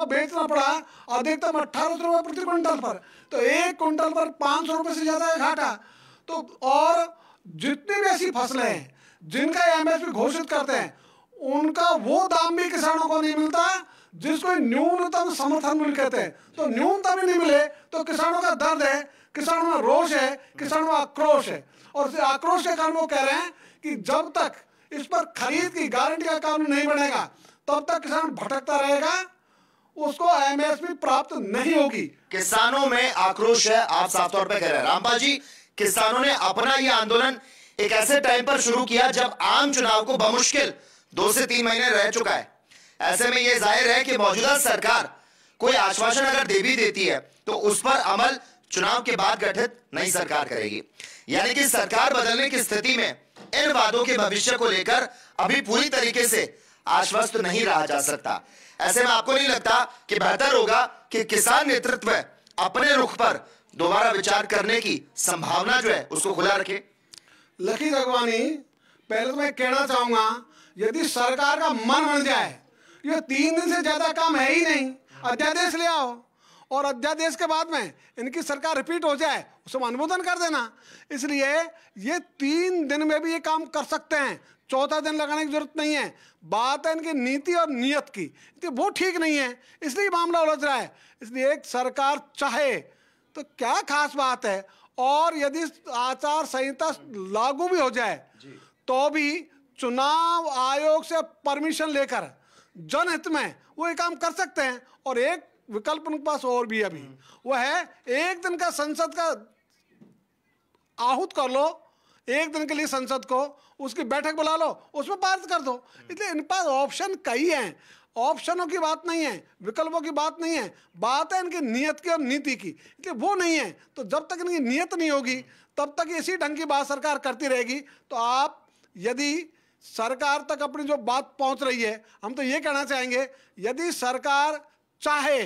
बेचना पड़ा अधिकतम 1800 रुपये प्रति क्विंटल पर, तो 1 क्विंटल पर 500 रुपये से ज्यादा है घाटा। तो और जितनी भी ऐसी फसलें हैं जिनका एमएसपी घोषित करते हैं उनका वो दाम भी किसानों को नहीं मिलता जिसको न्यूनतम समर्थन मूल्य कहते हैं। तो न्यूनतम ही नहीं मिले तो किसानों का दर्द है, किसानों में रोष है, किसानों में आक्रोश है। और इस आक्रोश के कारण वो कह रहे हैं कि जब तक इस पर खरीद की गारंटी का कानून नहीं बनेगा तब तक किसान भटकता रहेगा, उसको एमएसपी प्राप्त नहीं होगी। किसानों में आक्रोश है, आप साफ तौर पर कह रहे हैं। रामपाल जी, किसानों ने अपना यह आंदोलन एक ऐसे टाइम पर शुरू किया जब आम चुनाव को बमुश्किल 2 से 3 महीने रह चुका है। ऐसे में यह जाहिर है कि मौजूदा सरकार कोई आश्वासन अगर दे भी देती है तो उस पर अमल चुनाव के बाद गठित नई सरकार करेगी। यानी कि सरकार बदलने की स्थिति में इन वादों के भविष्य को लेकर अभी पूरी तरीके से आश्वस्त नहीं रहा जा सकता। ऐसे में आपको नहीं लगता कि बेहतर होगा कि किसान नेतृत्व अपने रुख पर दोबारा विचार करने की संभावना जो है उसको खुला रखे? लकी रघवानी, पहले तो मैं कहना चाहूंगा यदि सरकार का मन बन जाए, ये 3 दिन से ज्यादा काम है ही नहीं, अध्यादेश ले आओ और अध्यादेश के बाद में इनकी सरकार रिपीट हो जाए, उसमें अनुमोदन कर देना। इसलिए ये 3 दिन में भी ये काम कर सकते हैं, 4था दिन लगाने की जरूरत नहीं है। बात है इनकी नीति और नियत की, तो वो ठीक नहीं है, इसलिए मामला उलझ रहा है। इसलिए एक सरकार चाहे तो क्या खास बात है, और यदि आचार संहिता लागू भी हो जाए तो भी चुनाव आयोग से परमिशन लेकर जनहित में वो ये काम कर सकते हैं। और एक विकल्प उनके पास और भी अभी वो है, 1 दिन का संसद का आहूत कर लो, 1 दिन के लिए संसद को उसकी बैठक बुला लो, उसमें पारित कर दो। इसलिए इन पास ऑप्शन कई हैं, ऑप्शनों की बात नहीं है, विकल्पों की बात नहीं है, बात है इनकी नियत की और नीति की। इसलिए वो नहीं है, तो जब तक इनकी नियत नहीं होगी तब तक इसी ढंग की बात सरकार करती रहेगी। तो आप यदि सरकार तक अपनी जो बात पहुंच रही है, हम तो ये कहना चाहेंगे यदि सरकार चाहे,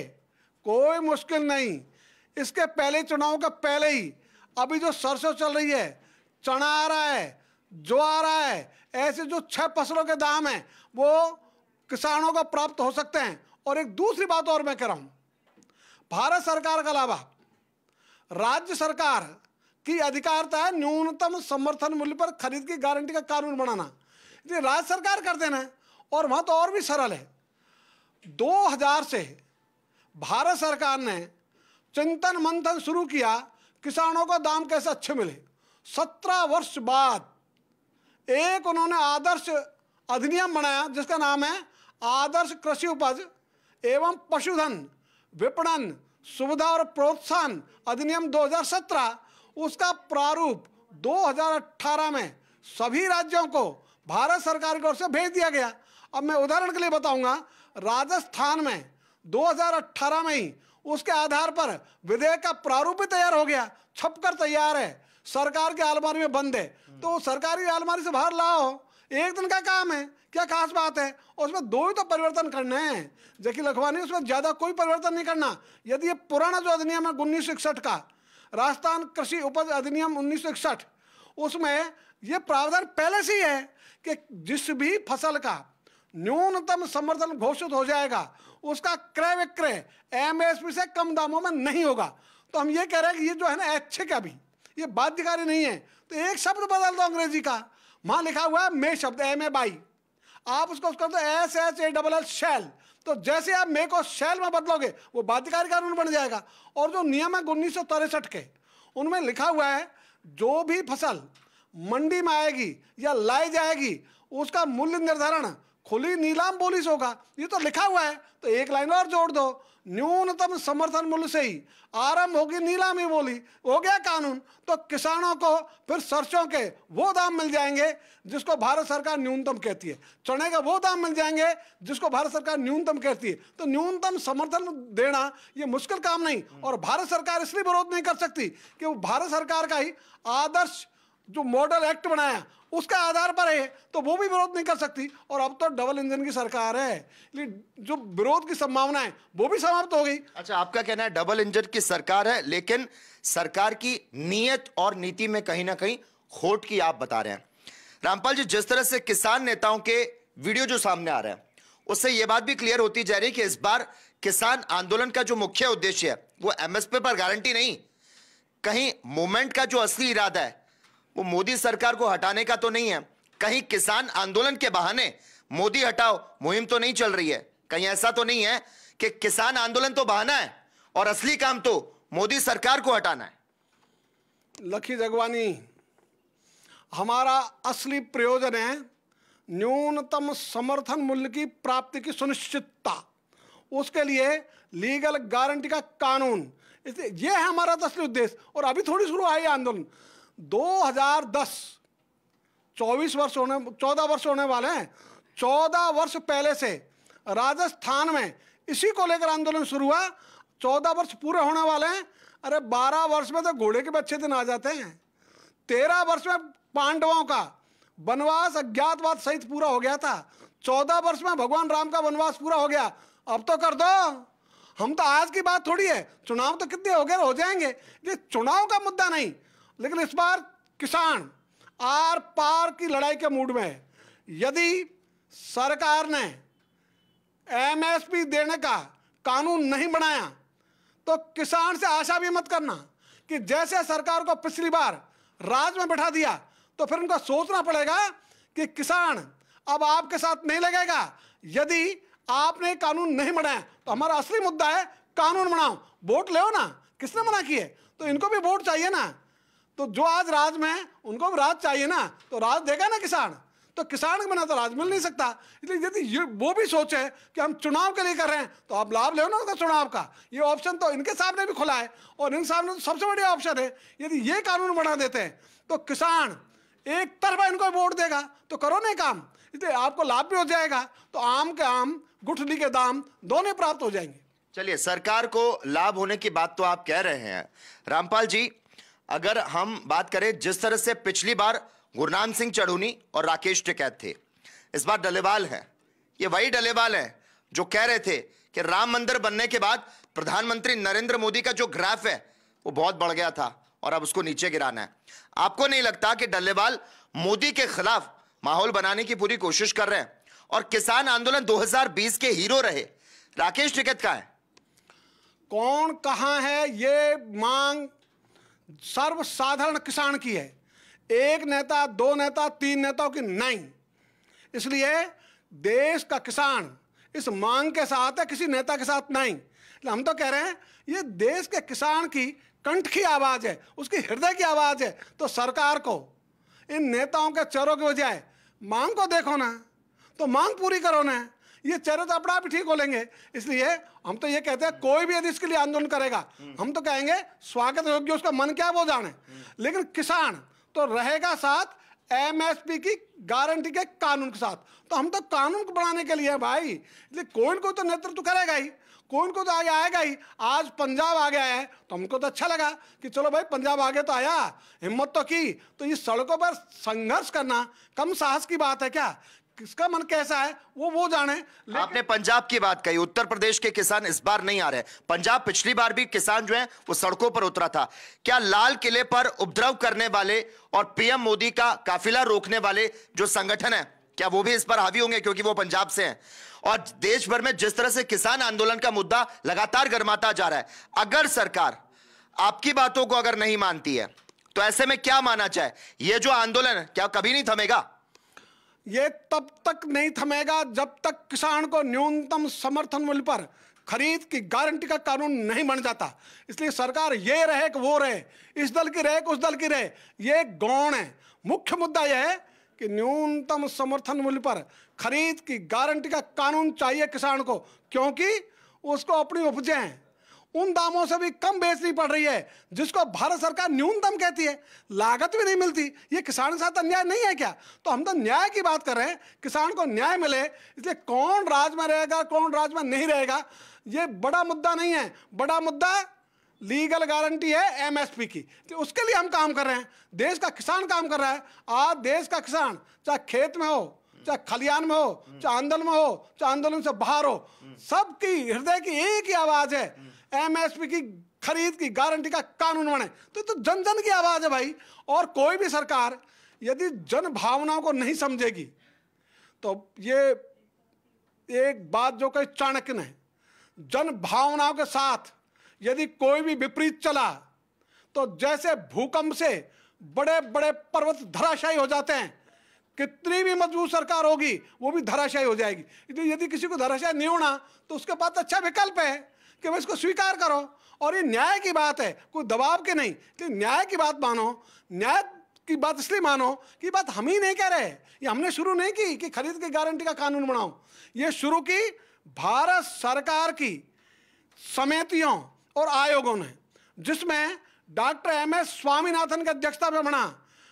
कोई मुश्किल नहीं, इसके पहले चुनाव का पहले ही अभी जो सरसों चल रही है, चना आ रहा है, ज्वार आ रहा है, ऐसे जो 6 फसलों के दाम हैं वो किसानों को प्राप्त हो सकते हैं। और एक दूसरी बात और मैं कह रहा हूं, भारत सरकार के अलावा राज्य सरकार की अधिकारिता है न्यूनतम समर्थन मूल्य पर खरीद की गारंटी का कानून बनाना। ये राज्य सरकार कर देना है। और वहां तो और भी सरल है, 2000 से भारत सरकार ने चिंतन मंथन शुरू किया किसानों को दाम कैसे अच्छे मिले। 17 वर्ष बाद एक उन्होंने आदर्श अधिनियम बनाया जिसका नाम है आदर्श कृषि उपज एवं पशुधन विपणन सुविधा और प्रोत्साहन अधिनियम 2017। उसका प्रारूप 2018 में सभी राज्यों को भारत सरकार की ओर से भेज दिया गया। अब मैं उदाहरण के लिए बताऊंगा, राजस्थान में 2018 में ही उसके आधार पर विधेयक का प्रारूप भी तैयार हो गया, छपकर तैयार है, सरकार की अलमारी में बंद है। तो सरकारी अलमारी से बाहर लाओ, 1 दिन का काम है, क्या खास बात है। और उसमें 2 ही तो परिवर्तन करने हैं जकी लखवानी, उसमें ज्यादा कोई परिवर्तन नहीं करना। यदि ये पुराना जो अधिनियम है 1961 का, राजस्थान कृषि उपज अधिनियम 1961, उसमें ये प्रावधान पहले से ही है कि जिस भी फसल का न्यूनतम समर्थन घोषित हो जाएगा उसका क्रय विक्रय एमएसपी से कम दामों में नहीं होगा। तो हम ये कह रहे हैं कि ये जो है ना ऐच्छिक है, अभी ये बाध्यकारी नहीं है। तो एक शब्द बदल दो अंग्रेजी का, वहां लिखा हुआ है मे शब्द MAY, आप उसको कर दो SHALL शैल। तो जैसे आप मे को शैल में बदलोगे वो बाध्यकारी कानून बन जाएगा। और जो नियम है 1963 के, उनमें लिखा हुआ है जो भी फसल मंडी में आएगी या लाई जाएगी उसका मूल्य निर्धारण खुली नीलाम बोली से होगा। ये तो लिखा हुआ है, तो एक लाइन और जोड़ दो, न्यूनतम समर्थन मूल्य से ही आरंभ होगी नीलामी बोली, हो गया कानून। तो किसानों को फिर सरसों के वो दाम मिल जाएंगे जिसको भारत सरकार न्यूनतम कहती है, चने का वो दाम मिल जाएंगे जिसको भारत सरकार न्यूनतम कहती है। तो न्यूनतम समर्थन देना ये मुश्किल काम नहीं। और भारत सरकार इसलिए विरोध नहीं कर सकती कि वो भारत सरकार का ही आदर्श जो मॉडल एक्ट बनाया उसका आधार पर है, तो वो भी विरोध नहीं कर सकती। और अब तो डबल इंजन की सरकार है, जो विरोध की संभावना है वो भी समाप्त हो गई। अच्छा, आपका कहना है डबल इंजन की सरकार है, लेकिन सरकार की नीयत और नीति में कहीं ना कहीं खोट की आप बता रहे हैं। रामपाल जी, जिस तरह से किसान नेताओं के वीडियो जो सामने आ रहे हैं उससे यह बात भी क्लियर होती जा रही है कि इस बार किसान आंदोलन का जो मुख्य उद्देश्य है वो एमएसपी पर गारंटी नहीं, कहीं मूवमेंट का जो असली इरादा है वो मोदी सरकार को हटाने का तो नहीं है, कहीं किसान आंदोलन के बहाने मोदी हटाओ मुहिम तो नहीं चल रही है, कहीं ऐसा तो नहीं है कि किसान आंदोलन तो बहाना है और असली काम तो मोदी सरकार को हटाना है। लखी जगवानी, हमारा असली प्रयोजन है न्यूनतम समर्थन मूल्य की प्राप्ति की सुनिश्चितता, उसके लिए लीगल गारंटी का कानून, इसलिए यह है हमारा असली उद्देश्य। और अभी थोड़ी शुरू आई आंदोलन, 2010 14 वर्ष होने वाले हैं। 14 वर्ष पहले से राजस्थान में इसी को लेकर आंदोलन शुरू हुआ, 14 वर्ष पूरे होने वाले हैं। अरे 12 वर्ष में तो घोड़े के बच्चे दिन आ जाते हैं। 13 वर्ष में पांडवों का वनवास अज्ञातवास सहित पूरा हो गया था, 14 वर्ष में भगवान राम का वनवास पूरा हो गया। अब तो कर दो, हम तो आज की बात थोड़ी है, चुनाव तो कितने हो गए, हो जाएंगे। ये चुनाव का मुद्दा नहीं, लेकिन इस बार किसान आर पार की लड़ाई के मूड में है। यदि सरकार ने एमएसपी देने का कानून नहीं बनाया तो किसान से आशा भी मत करना कि जैसे सरकार को पिछली बार राज में बैठा दिया तो फिर उनको सोचना पड़ेगा कि किसान अब आपके साथ नहीं लगेगा। यदि आपने कानून नहीं बनाया तो हमारा असली मुद्दा है कानून बनाओ, वोट ले ना, किसने मना किए, तो इनको भी वोट चाहिए ना। तो जो आज राज में है उनको भी राज चाहिए ना, तो राज देगा ना किसान, तो किसान के बिना तो राज मिल नहीं सकता। इसलिए यदि वो भी सोचे कि हम चुनाव के लिए कर रहे हैं तो आप लाभ ले ना उसका चुनाव का, ये ऑप्शन तो इनके सामने भी खुला है और इनके सामने तो सबसे बढ़िया ऑप्शन है। यदि ये कानून बना देते हैं तो किसान एक तरफा इनको वोट देगा, तो करो नहीं काम, इसलिए आपको लाभ भी हो जाएगा, तो आम के आम गुठली के दाम दोनों प्राप्त हो जाएंगे। चलिए, सरकार को लाभ होने की बात तो आप कह रहे हैं रामपाल जी, अगर हम बात करें जिस तरह से पिछली बार गुरनाम सिंह चढ़ूनी और राकेश टिकैत थे, इस बार डलेवाल है, ये वही डलेवाल है जो कह रहे थे कि राम मंदिर बनने के बाद प्रधानमंत्री नरेंद्र मोदी का जो ग्राफ है वो बहुत बढ़ गया था और अब उसको नीचे गिराना है। आपको नहीं लगता कि डल्लेवाल मोदी के खिलाफ माहौल बनाने की पूरी कोशिश कर रहे हैं? और किसान आंदोलन 2020 के हीरो रहे राकेश टिकैत कहां है? कौन कहां है, ये मांग सर्वसाधारण किसान की है, एक नेता, दो नेता, तीन नेताओं की नहीं। इसलिए देश का किसान इस मांग के साथ है, किसी नेता के साथ नहीं। हम तो कह रहे हैं ये देश के किसान की कंठ की आवाज है, उसकी हृदय की आवाज है। तो सरकार को इन नेताओं के चेहरों के बजाय मांग को देखो ना, तो मांग पूरी करो ना, ये चेहरे तो अपने आप ही ठीक हो लेंगे। इसलिए हम तो ये कहते हैं कोई भी यदि इसके लिए आंदोलन करेगा हम तो कहेंगे स्वागत योग्य, उसका मन क्या वो जाने, लेकिन किसान तो रहेगा साथ एमएसपी की गारंटी के कानून के साथ। तो हम तो कानून को बढ़ाने के लिए भाई, इसलिए कोई न कोई तो नेतृत्व करेगा ही, कोई न कोई तो आगे आएगा ही। आज पंजाब आ गया है तो हमको तो अच्छा लगा कि चलो भाई पंजाब आगे तो आया, हिम्मत तो की। तो इस सड़कों पर संघर्ष करना कम साहस की बात है क्या? किसका मन कैसा है वो जाने। आपने पंजाब की बात कही, उत्तर प्रदेश के किसान इस बार नहीं आ रहे। पंजाब पिछली बार भी किसान जो है वो सड़कों पर उतरा था। क्या लाल किले पर उपद्रव करने वाले और पीएम मोदी का काफिला रोकने वाले जो संगठन है, क्या वो भी इस पर हावी होंगे क्योंकि वो पंजाब से हैं? और देश भर में जिस तरह से किसान आंदोलन का मुद्दा लगातार गर्माता जा रहा है, अगर सरकार आपकी बातों को अगर नहीं मानती है तो ऐसे में क्या माना चाहे, ये जो आंदोलन है क्या कभी नहीं थमेगा? ये तब तक नहीं थमेगा जब तक किसान को न्यूनतम समर्थन मूल्य पर खरीद की गारंटी का कानून नहीं बन जाता। इसलिए सरकार ये रहे कि वो रहे, इस दल की रहे कि उस दल की रहे, ये गौण है। मुख्य मुद्दा यह है कि न्यूनतम समर्थन मूल्य पर खरीद की गारंटी का कानून चाहिए किसान को, क्योंकि उसको अपनी उपजें उन दामों से भी कम बेचनी पड़ रही है जिसको भारत सरकार न्यूनतम कहती है, लागत भी नहीं मिलती। ये किसान के साथ अन्याय नहीं है क्या? तो हम तो न्याय की बात कर रहे हैं, किसान को न्याय मिले। इसलिए कौन राज में रहेगा कौन राज में नहीं रहेगा ये बड़ा मुद्दा नहीं है, बड़ा मुद्दा लीगल गारंटी है एमएसपी की। तो उसके लिए हम काम कर रहे हैं, देश का किसान काम कर रहा है। आज देश का किसान चाहे खेत में हो, चाहे खलियान में हो, चाहे आंदोलन में हो, चाहे आंदोलन से बाहर हो, सबकी हृदय की एक ही आवाज है, एमएसपी की खरीद की गारंटी का कानून बने। तो जन जन की आवाज है भाई। और कोई भी सरकार यदि जन भावनाओं को नहीं समझेगी तो ये एक बात जो कही चाणक्य ने, जन भावनाओं के साथ यदि कोई भी विपरीत चला तो जैसे भूकंप से बड़े बड़े पर्वत धराशायी हो जाते हैं, कितनी भी मजबूत सरकार होगी वो भी धराशायी हो जाएगी। इसलिए यदि किसी को धराशायी नहीं होना तो उसके पास अच्छा विकल्प है कि भाई इसको स्वीकार करो। और ये न्याय की बात है, कोई दबाव की नहीं। तो न्याय की बात मानो, न्याय की बात इसलिए मानो कि बात हम ही नहीं कह रहे, ये हमने शुरू नहीं की कि खरीद की गारंटी का कानून बनाओ। ये शुरू की भारत सरकार की समितियों और आयोगों ने, जिसमें डॉक्टर एम.एस. स्वामीनाथन की अध्यक्षता में बना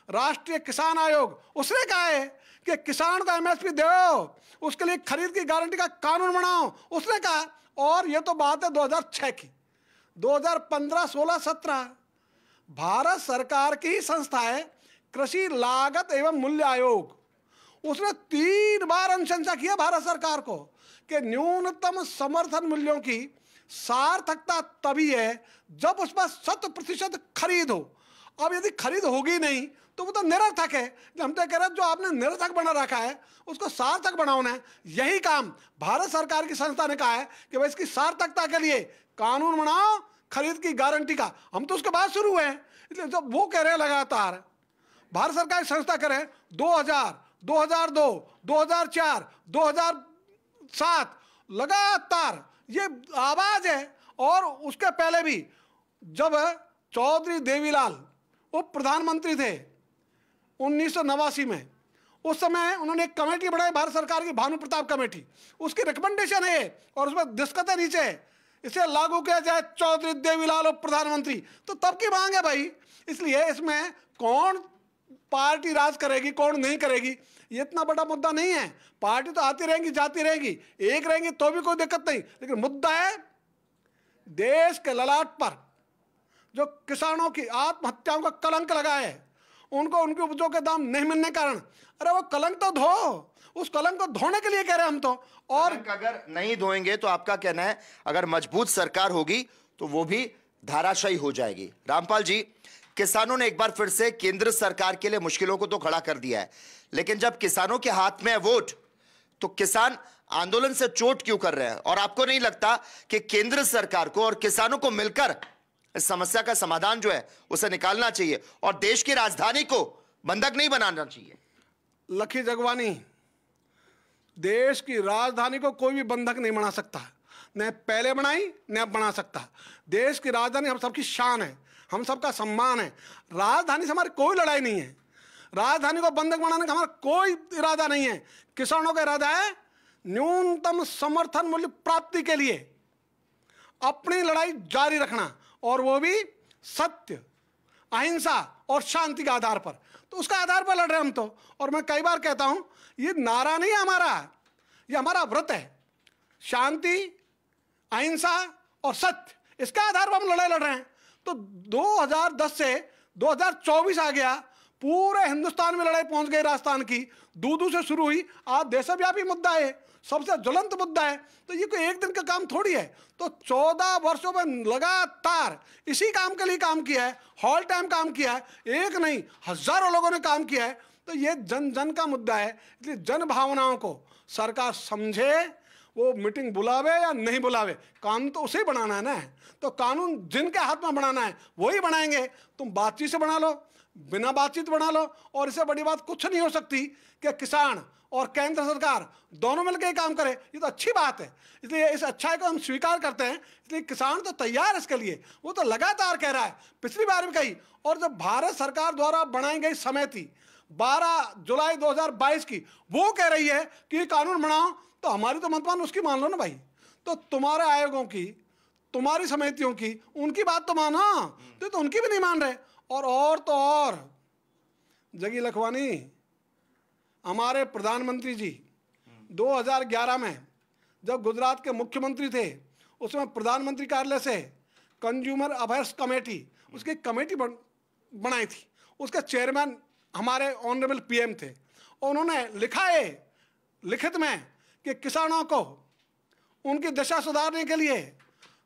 राष्ट्रीय किसान आयोग। उसने कहा है कि किसान को एमएसपी दो, उसके लिए खरीद की गारंटी का कानून बनाओ, उसने कहा। और ये तो बात है 2006 की। 2015, 16, 17 भारत सरकार की संस्था है कृषि लागत एवं मूल्य आयोग, उसने 3 बार अनुशंसा किया भारत सरकार को कि न्यूनतम समर्थन मूल्यों की सार्थकता तभी है जब उस पर 100% खरीद हो। अब यदि खरीद होगी नहीं तो वो तो निरर्थक है। हम तो कह रहे हैं जो आपने निरर्थक बना रखा है उसको सार्थक बनाना है। यही काम भारत सरकार की संस्था ने कहा है कि भाई इसकी सार्थकता के लिए कानून बनाओ खरीद की गारंटी का। हम तो उसके बाद शुरू हुए हैं। इसलिए जब वो कह रहे हैं लगातार भारत सरकार की संस्था कह रहे हैं 2000, 2002, 2004, 2007 लगातार ये आवाज है। और उसके पहले भी जब चौधरी देवीलाल उप प्रधानमंत्री थे 1989 में, उस समय उन्होंने एक कमेटी बनाई भारत सरकार की, भानु प्रताप कमेटी। उसकी रिकमेंडेशन है और उसमें दस्तखत नीचे है, इसे लागू किया जाए चौधरी देवीलाल उप प्रधानमंत्री। तो तब की मांग है भाई। इसलिए इसमें कौन पार्टी राज करेगी कौन नहीं करेगी ये इतना बड़ा मुद्दा नहीं है। पार्टी तो आती रहेंगी जाती रहेंगी, एक रहेंगी तो भी कोई दिक्कत नहीं। लेकिन मुद्दा है देश के ललाट पर जो किसानों की आत्महत्याओं का कलंक लगा है, उनको उनकी उपजों के दाम नहीं मिलने कारण, अरे वो कलंक तो धो, उस कलंक को धोने के लिए कह रहे हैं हम तो। और अगर नहीं धोएंगे तो आपका कहना है अगर मजबूत सरकार होगी तो वो भी धाराशायी हो जाएगी। रामपाल जी, किसानों ने एक बार फिर से केंद्र सरकार के लिए मुश्किलों को तो खड़ा कर दिया है, लेकिन जब किसानों के हाथ में है वोट तो किसान आंदोलन से चोट क्यों कर रहे हैं? और आपको नहीं लगता कि केंद्र सरकार को और किसानों को मिलकर इस समस्या का समाधान जो है उसे निकालना चाहिए और देश की राजधानी को बंधक नहीं बनाना चाहिए? लखी जगवानी, देश की राजधानी को कोई भी बंधक नहीं बना सकता, न पहले बनाई न अब बना सकता। देश की राजधानी हम सबकी शान है, हम सबका सम्मान है। राजधानी से हमारी कोई लड़ाई नहीं है, राजधानी को बंधक बनाने का हमारा कोई इरादा नहीं है। किसानों का इरादा है न्यूनतम समर्थन मूल्य प्राप्ति के लिए अपनी लड़ाई जारी रखना, और वो भी सत्य, अहिंसा और शांति के आधार पर। तो उसका आधार पर लड़ रहे हम तो। और मैं कई बार कहता हूं ये नारा नहीं है हमारा, ये हमारा व्रत है। शांति, अहिंसा और सत्य, इसके आधार पर हम लड़ाई लड़ रहे हैं। तो 2010 से 2024 आ गया, पूरे हिंदुस्तान में लड़ाई पहुंच गई राजस्थान की। दूदू से शुरू हुई, आज देशव्यापी मुद्दा है, सबसे ज्वलंत मुद्दा है। तो ये कोई एक दिन का काम थोड़ी है। तो 14 वर्षों में लगातार इसी काम के लिए काम किया है, हॉल टाइम काम किया है, एक नहीं हजारों लोगों ने काम किया है। तो ये जन जन का मुद्दा है। इसलिए जन भावनाओं को सरकार समझे, वो मीटिंग बुलावे या नहीं बुलावे, कानून तो उसे ही बनाना है ना। तो कानून जिनके हाथ में बनाना है वही बनाएंगे। तुम बातचीत से बना लो, बिना बातचीत बना लो, और इससे बड़ी बात कुछ नहीं हो सकती कि किसान और केंद्र सरकार दोनों मिलकर काम करें। ये तो अच्छी बात है, इसलिए इस अच्छाई को हम स्वीकार करते हैं। इसलिए किसान तो तैयार है इसके लिए, वो तो लगातार कह रहा है, पिछली बार भी कही। और जब भारत सरकार द्वारा बनाई गई समिति 12 जुलाई 2022 की, वो कह रही है कि कानून बनाओ, तो हमारी तो मत मान, उसकी मान लो ना भाई। तो तुम्हारे आयोगों की, तुम्हारी समितियों की, उनकी बात तो मानो, तो उनकी भी नहीं मान रहे। और तो और जगी लखवानी, हमारे प्रधानमंत्री जी 2011 में जब गुजरात के मुख्यमंत्री थे, उसमें प्रधानमंत्री कार्यालय से कंज्यूमर अफेयर्स कमेटी, उसकी कमेटी बनाई थी। उसके चेयरमैन हमारे ऑनरेबल पीएम थे। और उन्होंने लिखा है लिखित में कि किसानों को उनकी दशा सुधारने के लिए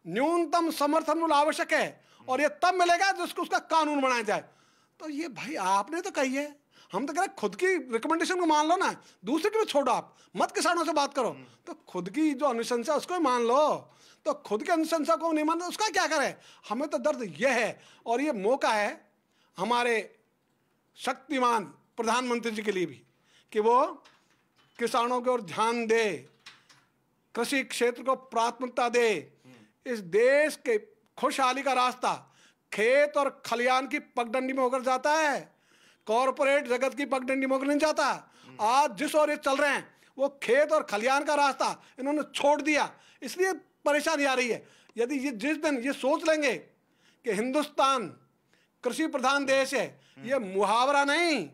न्यूनतम समर्थन मूल्य आवश्यक है, और ये तब मिलेगा जिसको उसका कानून बनाया जाए। तो ये भाई आपने तो कही है, हम तो कह रहे खुद की रिकमेंडेशन को मान लो ना, दूसरे को भी छोड़ो, आप मत किसानों से बात करो। तो खुद की जो अनुशंसा उसको ही मान लो। तो खुद के अनुशंसा को नहीं मानते उसका क्या करे। हमें तो दर्द यह है, और ये मौका है हमारे शक्तिमान प्रधानमंत्री जी के लिए भी कि वो किसानों की ओर ध्यान दे, कृषि क्षेत्र को प्राथमिकता दे। इस देश के खुशहाली का रास्ता खेत और खलियान की पगडंडी में होकर जाता है, कॉरपोरेट जगत की पगडंडी में होकर नहीं जाता। आज जिस ओर ये चल रहे हैं वो खेत और खलियान का रास्ता इन्होंने छोड़ दिया, इसलिए परेशानी आ रही है। यदि ये जिस दिन ये सोच लेंगे कि हिंदुस्तान कृषि प्रधान देश है, ये मुहावरा नहीं,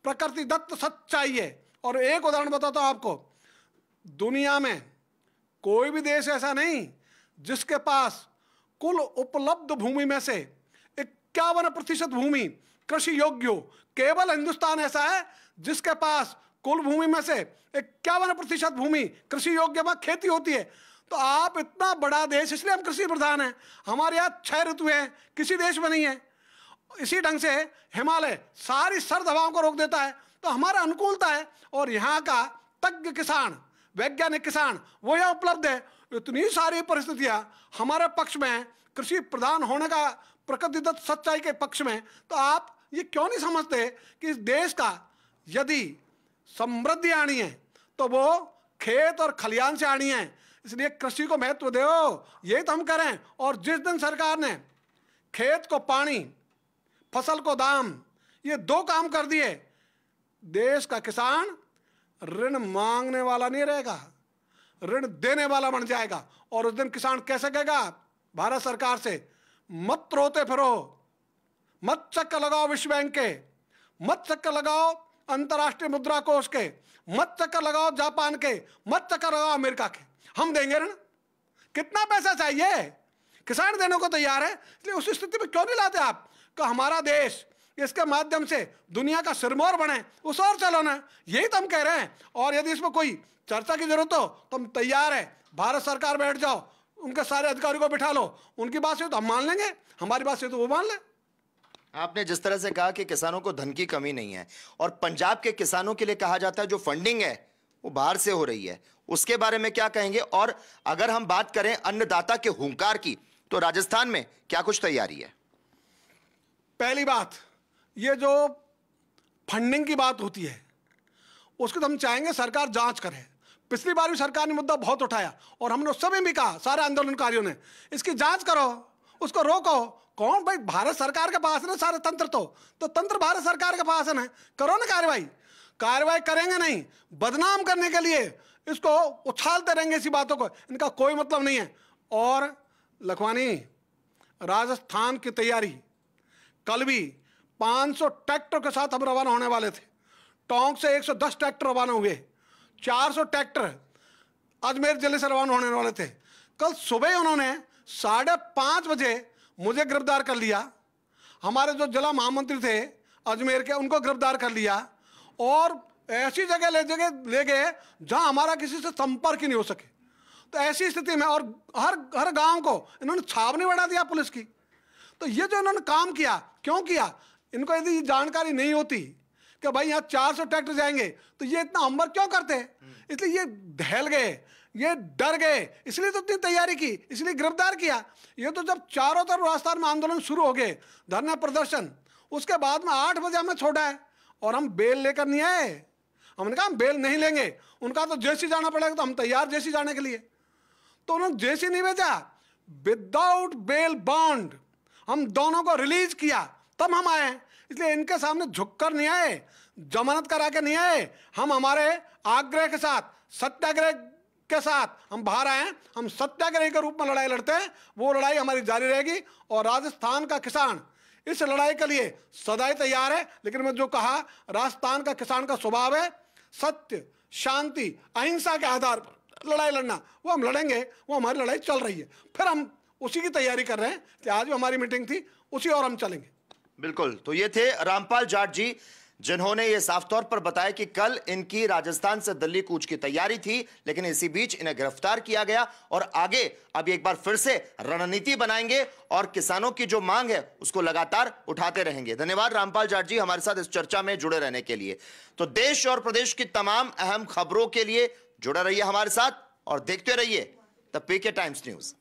प्रकृति दत्त सच्चाई है। और एक उदाहरण बताता हूं आपको, दुनिया में कोई भी देश ऐसा नहीं जिसके पास कुल उपलब्ध भूमि में से 51% भूमि कृषि योग्य हो। केवल हिंदुस्तान ऐसा है जिसके पास कुल भूमि में से 51% भूमि कृषि योग्य में खेती होती है। तो आप इतना बड़ा देश, इसलिए हम कृषि प्रधान हैं। हमारे यहाँ 6 ऋतु हैं, किसी देश में नहीं है। इसी ढंग से हिमालय सारी सर्द हवाओं को रोक देता है, तो हमारा अनुकूलता है। और यहाँ का तज्ञ किसान, वैज्ञानिक किसान वो यहाँ उपलब्ध है। इतनी सारी परिस्थितियाँ हमारे पक्ष में है, कृषि प्रधान होने का प्रकृतिदत्त सच्चाई के पक्ष में। तो आप ये क्यों नहीं समझते कि इस देश का यदि समृद्धि आनी है तो वो खेत और खलियान से आनी है। इसलिए कृषि को महत्व दो, यही तो हम करें। और जिस दिन सरकार ने खेत को पानी, फसल को दाम, ये 2 काम कर दिए, देश का किसान ऋण मांगने वाला नहीं रहेगा, ऋण देने वाला बन जाएगा। और उस दिन किसान कैसे कहेगा भारत सरकार से, मत रोते फिरो, मत चक्कर लगाओ विश्व बैंक के, मत चक्कर लगाओ अंतर्राष्ट्रीय मुद्रा कोष के, मत चक्कर लगाओ जापान के, मत चक्कर लगाओ अमेरिका के, हम देंगे ऋण। कितना पैसा चाहिए, किसान देने को तैयार है। इसलिए उस स्थिति में क्यों नहीं लाते आप कि हमारा देश इसके माध्यम से दुनिया का सिरमौर बने, उस और चलो ना। यही तो हम कह रहे हैं। और यदि इसमें कोई चर्चा की जरूरत हो तो हम तैयार है। भारत सरकार बैठ जाओ, उनके सारे अधिकारियों को बिठा लो, उनकी बात से तो हम मान लेंगे, हमारी बात से तो वो मान ले। आपने जिस तरह से कहा कि किसानों को धन की कमी नहीं है, और पंजाब के किसानों के लिए कहा जाता है जो फंडिंग है वो बाहर से हो रही है, उसके बारे में क्या कहेंगे? और अगर हम बात करें अन्नदाता के हुंकार की, तो राजस्थान में क्या कुछ तैयारी है? पहली बात, ये जो फंडिंग की बात होती है उसको तो हम चाहेंगे सरकार जांच करे। पिछली बार भी सरकार ने मुद्दा बहुत उठाया और हमने उस समय भी कहा, सारे आंदोलनकारियों ने, इसकी जांच करो, उसको रोको। कौन भाई, भारत सरकार के पास है ना सारे तंत्र, तो तंत्र भारत सरकार के पास है ना, करो ना कार्रवाई करेंगे नहीं, बदनाम करने के लिए इसको उछालते रहेंगे इसी बातों को, इनका कोई मतलब नहीं है। और लखवानी, राजस्थान की तैयारी, कल भी 500 ट्रैक्टर के साथ हम रवाना होने वाले थे। टोंक से 110 ट्रैक्टर रवाना हुए, 400 ट्रैक्टर अजमेर जिले से रवाना होने वाले थे। कल सुबह उन्होंने 5:30 बजे मुझे गिरफ्तार कर लिया, हमारे जो जिला महामंत्री थे अजमेर के उनको गिरफ्तार कर लिया, और ऐसी जगह ले गए जहां हमारा किसी से संपर्क ही नहीं हो सके। तो ऐसी स्थिति में, और हर गांव को इन्होंने छावनी बढ़ा दिया पुलिस की। तो ये जो इन्होंने काम किया, क्यों किया? इनको यदि जानकारी नहीं होती कि भाई यहाँ 400 ट्रैक्टर जाएंगे तो ये इतना अंबर क्यों करते? इसलिए ये दहल गए, ये डर गए, इसलिए तो इतनी तैयारी की, इसलिए गिरफ्तार किया। ये तो जब चारों तरफ राजस्थान में आंदोलन शुरू हो गए, धरना प्रदर्शन, उसके बाद में 8 बजे हमें छोड़ा है और हम बेल लेकर नहीं आए। हमने कहा हम बेल नहीं लेंगे, उनका तो जेसी जाना पड़ेगा, तो हम तैयार जेसी जाने के लिए। तो उन्होंने जेसी नहीं भेजा, विदाउट बेल बॉन्ड हम दोनों को रिलीज किया, तब हम आए। इसलिए इनके सामने झुककर नहीं आए, जमानत करा के नहीं आए, हम हमारे आग्रह के साथ, सत्याग्रह के साथ हम बाहर आए। हम सत्याग्रह के रूप में लड़ाई लड़ते हैं, वो लड़ाई हमारी जारी रहेगी। और राजस्थान का किसान इस लड़ाई के लिए सदैव तैयार है। लेकिन मैं जो कहा, राजस्थान का किसान का स्वभाव है सत्य, शांति, अहिंसा के आधार पर लड़ाई लड़ना, वो हम लड़ेंगे, वो हमारी लड़ाई चल रही है। फिर हम उसी की तैयारी कर रहे हैं कि आज भी हमारी मीटिंग थी, उसी और हम चलेंगे। बिल्कुल। तो ये थे रामपाल जाट जी, जिन्होंने ये साफ तौर पर बताया कि कल इनकी राजस्थान से दिल्ली कूच की तैयारी थी, लेकिन इसी बीच इन्हें गिरफ्तार किया गया और आगे अब एक बार फिर से रणनीति बनाएंगे और किसानों की जो मांग है उसको लगातार उठाते रहेंगे। धन्यवाद रामपाल जाट जी हमारे साथ इस चर्चा में जुड़े रहने के लिए। तो देश और प्रदेश की तमाम अहम खबरों के लिए जुड़े रहिए हमारे साथ और देखते रहिए द पीके टाइम्स न्यूज।